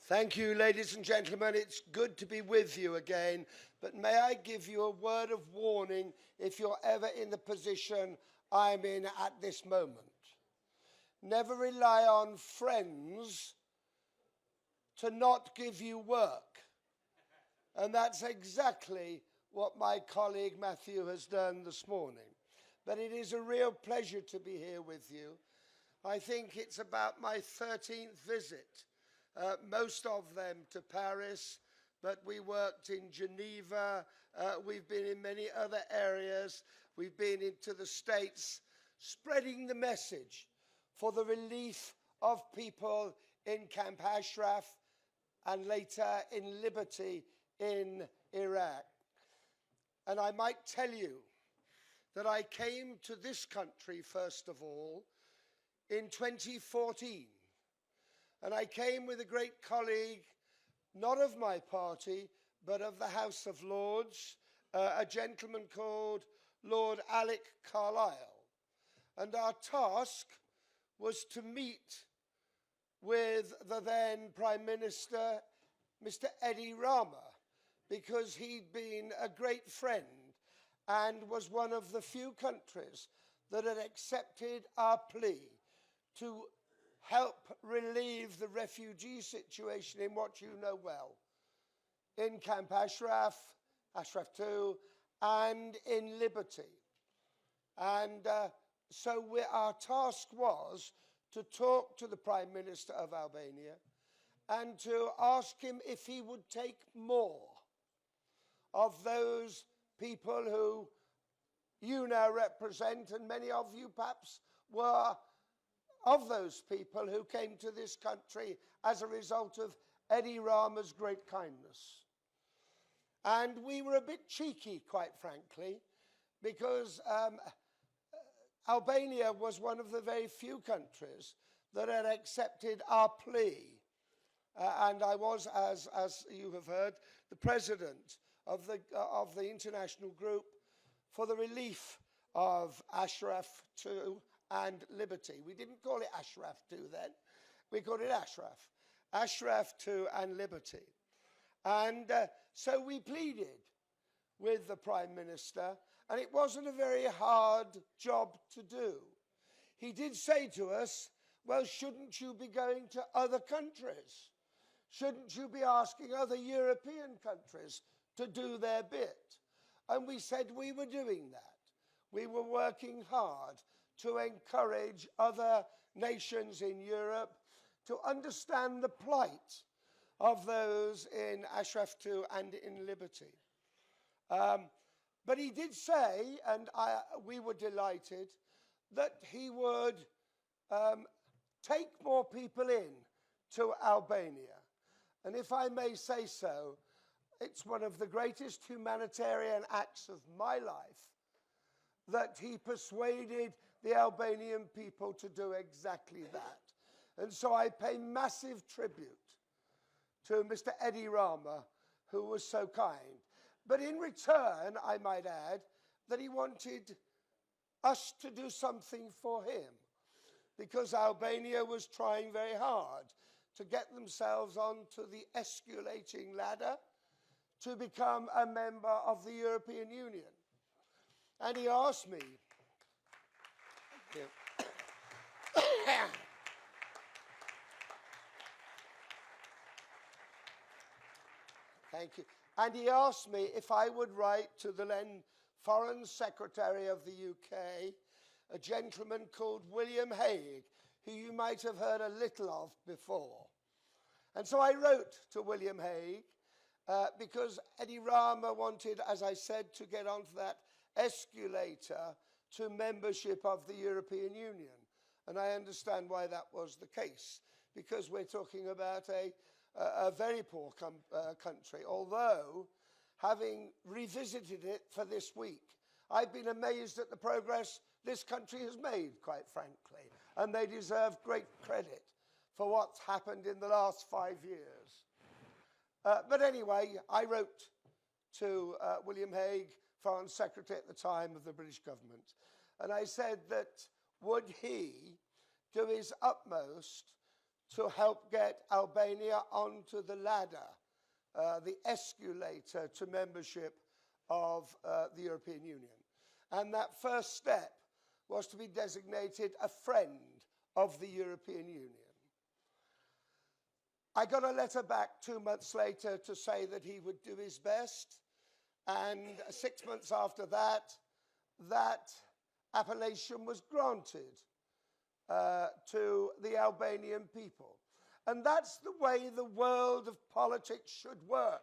Thank you, ladies and gentlemen. It's good to be with you again. But may I give you a word of warning if you're ever in the position I'm in at this moment. Never rely on friends to not give you work. And that's exactly what my colleague Matthew has done this morning. But it is a real pleasure to be here with you. I think it's about my 13th visit. Most of them to Paris, but we worked in Geneva, we've been in many other areas, we've been into the States, spreading the message for the relief of people in Camp Ashraf and later in Liberty in Iraq. And I might tell you that I came to this country, first of all, in 2014. And I came with a great colleague, not of my party, but of the House of Lords, a gentleman called Lord Alec Carlisle. And our task was to meet with the then Prime Minister, Mr. Edi Rama, because he'd been a great friend and was one of the few countries that had accepted our plea to help relieve the refugee situation in what you know well, in Camp Ashraf, Ashraf II, and in Liberty. And so our task was to talk to the Prime Minister of Albania and to ask him if he would take more of those people who you now represent, and many of you perhaps were of those people who came to this country as a result of Edi Rama's great kindness. And we were a bit cheeky, quite frankly, because Albania was one of the very few countries that had accepted our plea. And I was, as you have heard, the president of the international group for the relief of Ashraf II and Liberty. We didn't call it Ashraf II then, we called it Ashraf. Ashraf II and Liberty. And so we pleaded with the Prime Minister, and it wasn't a very hard job to do. He did say to us, well, shouldn't you be going to other countries? Shouldn't you be asking other European countries to do their bit? And we said we were doing that. We were working hard to encourage other nations in Europe to understand the plight of those in Ashraf II and in Liberty. But he did say, and we were delighted, that he would take more people in to Albania. And if I may say so, it's one of the greatest humanitarian acts of my life that he persuaded the Albanian people to do exactly that. And so I pay massive tribute to Mr. Edi Rama, who was so kind. But in return, I might add, that he wanted us to do something for him, because Albania was trying very hard to get themselves onto the escalating ladder to become a member of the European Union. And he asked me, thank you. And he asked me if I would write to the then Foreign Secretary of the UK, a gentleman called William Hague, who you might have heard a little of before. And so I wrote to William Hague because Edi Rama wanted, as I said, to get onto that escalator to membership of the European Union. And I understand why that was the case, because we're talking about a very poor country, although having revisited it for this week, I've been amazed at the progress this country has made, quite frankly, and they deserve great credit for what's happened in the last 5 years. But anyway, I wrote to William Hague, Foreign Secretary at the time of the British government, and I said that would he do his utmost to help get Albania onto the ladder, the escalator to membership of the European Union. And that first step was to be designated a friend of the European Union. I got a letter back 2 months later to say that he would do his best, and 6 months after that, that appellation was granted to the Albanian people. And that's the way the world of politics should work.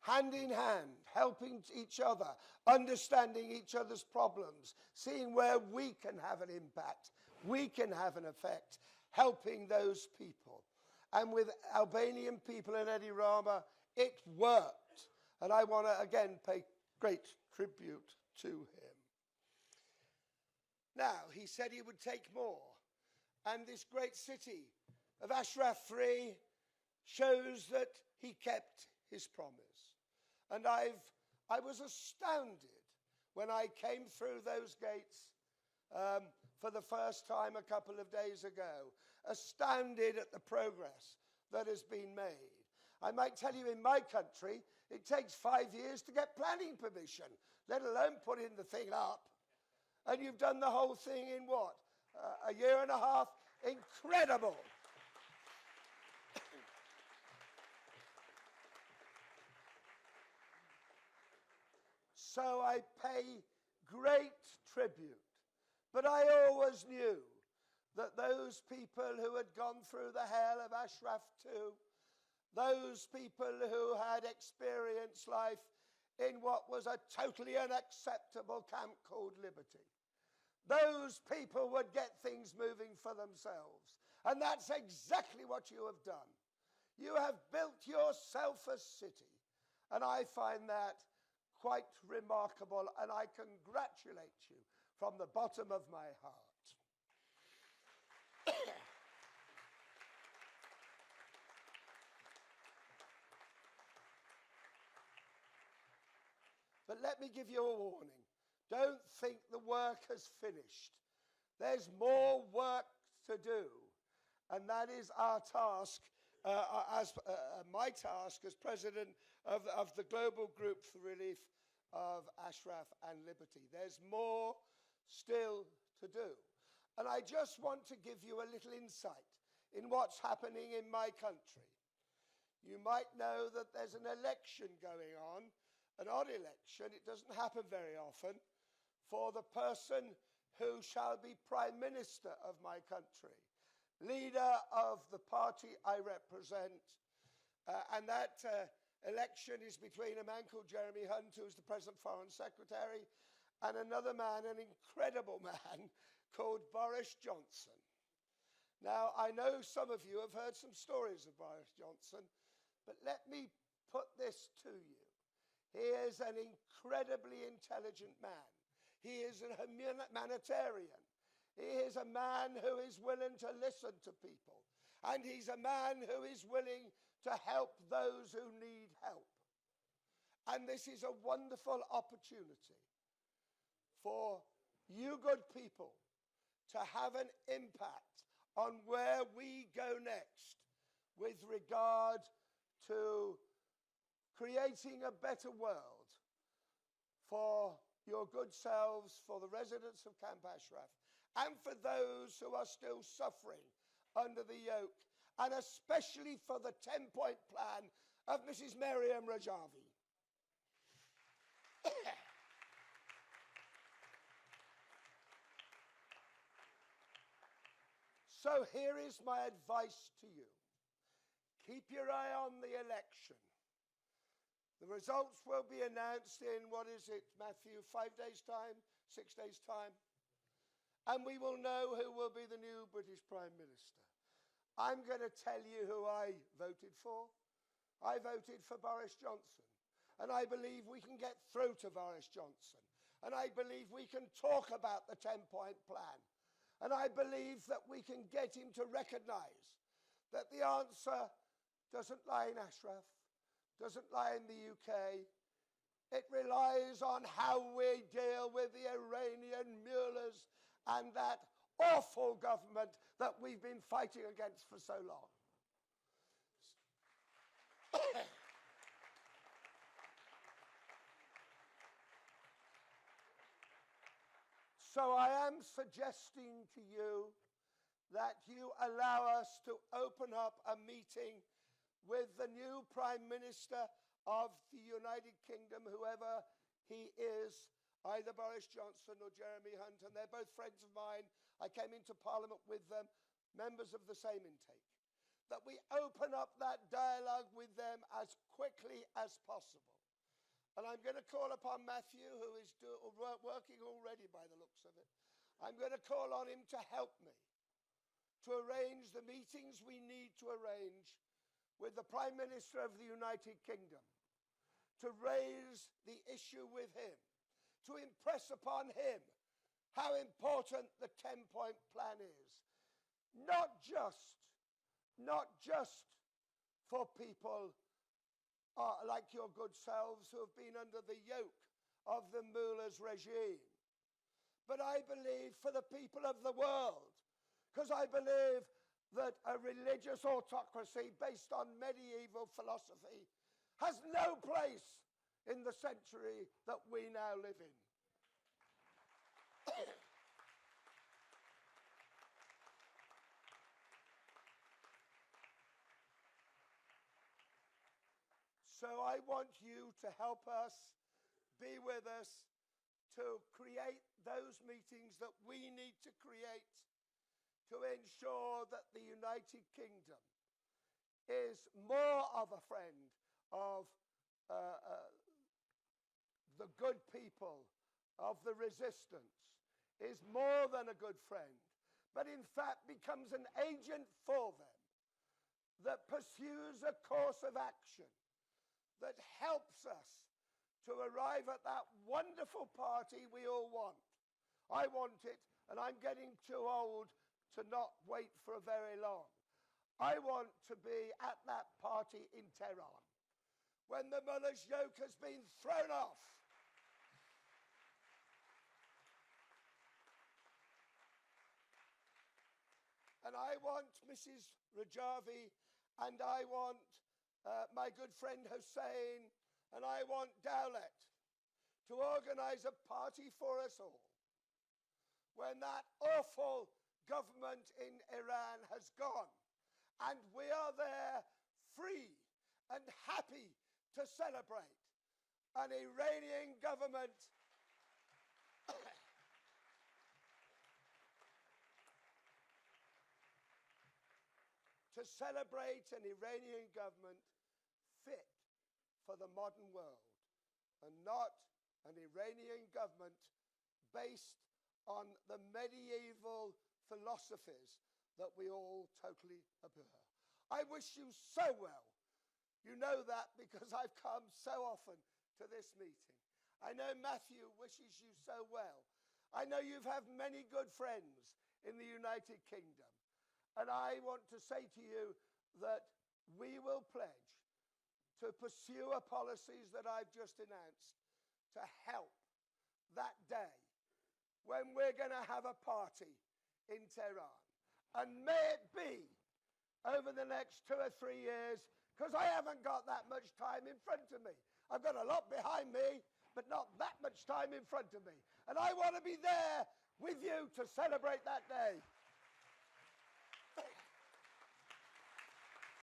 Hand in hand, helping each other, understanding each other's problems, seeing where we can have an impact, we can have an effect, helping those people. And with Albanian people and Edi Rama, it worked. And I want to again pay great tribute to him. Now, he said he would take more. And this great city of Ashraf free shows that he kept his promise. And I was astounded when I came through those gates for the first time a couple of days ago, astounded at the progress that has been made. I might tell you, in my country, it takes 5 years to get planning permission, let alone putting the thing up. And you've done the whole thing in what? A year and a half? Incredible. So I pay great tribute. But I always knew that those people who had gone through the hell of Ashraf too, those people who had experienced life in what was a totally unacceptable camp called liberty, those people would get things moving for themselves. And that's exactly what you have done. You have built yourself a city. And I find that quite remarkable, and I congratulate you from the bottom of my heart. But let me give you a warning. Don't think the work has finished. There's more work to do. And that is our task, my task as president of the global group for relief of Ashraf and liberty. There's more still to do. And I just want to give you a little insight in what's happening in my country. You might know that there's an election going on, an odd election, it doesn't happen very often, for the person who shall be Prime Minister of my country, leader of the party I represent. And that election is between a man called Jeremy Hunt, who's the present Foreign Secretary, and another man, an incredible man, called Boris Johnson. Now, I know some of you have heard some stories of Boris Johnson, but let me put this to you. He is an incredibly intelligent man. He is a humanitarian. He is a man who is willing to listen to people. And he's a man who is willing to help those who need help. And this is a wonderful opportunity for you good people to have an impact on where we go next with regard to creating a better world for your good selves, for the residents of Camp Ashraf, and for those who are still suffering under the yoke, and especially for the 10-point plan of Mrs. Maryam Rajavi. So here is my advice to you. Keep your eye on the election. The results will be announced in, what is it, Matthew, 5 days' time, 6 days' time? And we will know who will be the new British Prime Minister. I'm going to tell you who I voted for. I voted for Boris Johnson. And I believe we can get through to Boris Johnson. And I believe we can talk about the 10-point plan. And I believe that we can get him to recognize that the answer doesn't lie in Ashraf, doesn't lie in the UK. It relies on how we deal with the Iranian mullahs, and that awful government that we've been fighting against for so long. So I am suggesting to you that you allow us to open up a meeting with the new Prime Minister of the United Kingdom, whoever he is, either Boris Johnson or Jeremy Hunt, and they're both friends of mine. I came into Parliament with them, members of the same intake. That we open up that dialogue with them as quickly as possible. And I'm going to call upon Matthew, who is working already by the looks of it. I'm going to call on him to help me to arrange the meetings we need to arrange with the Prime Minister of the United Kingdom, to raise the issue with him, to impress upon him how important the 10-point plan is. Not just for people like your good selves who have been under the yoke of the mullah's regime, but I believe for the people of the world, because I believe that a religious autocracy based on medieval philosophy has no place in the century that we now live in. So I want you to help us, be with us, to create those meetings that we need to create to ensure that the United Kingdom is more of a friend of the good people, of the resistance, is more than a good friend, but in fact becomes an agent for them that pursues a course of action that helps us to arrive at that wonderful party we all want. I want it, and I'm getting too old to not wait for very long. I want to be at that party in Tehran when the mullah's yoke has been thrown off. And I want Mrs. Rajavi, and I want my good friend Hussein, and I want Dowlett to organize a party for us all when that awful government in Iran has gone, and we are there free and happy to celebrate an Iranian government to celebrate an Iranian government fit for the modern world, and not an Iranian government based on the medieval philosophies that we all totally abhor. I wish you so well. You know that because I've come so often to this meeting. I know Matthew wishes you so well. I know you've had many good friends in the United Kingdom. And I want to say to you that we will pledge to pursue a policies that I've just announced to help that day when we're going to have a party in Tehran. And may it be over the next 2 or 3 years, because I haven't got that much time in front of me. I've got a lot behind me, but not that much time in front of me. And I want to be there with you to celebrate that day.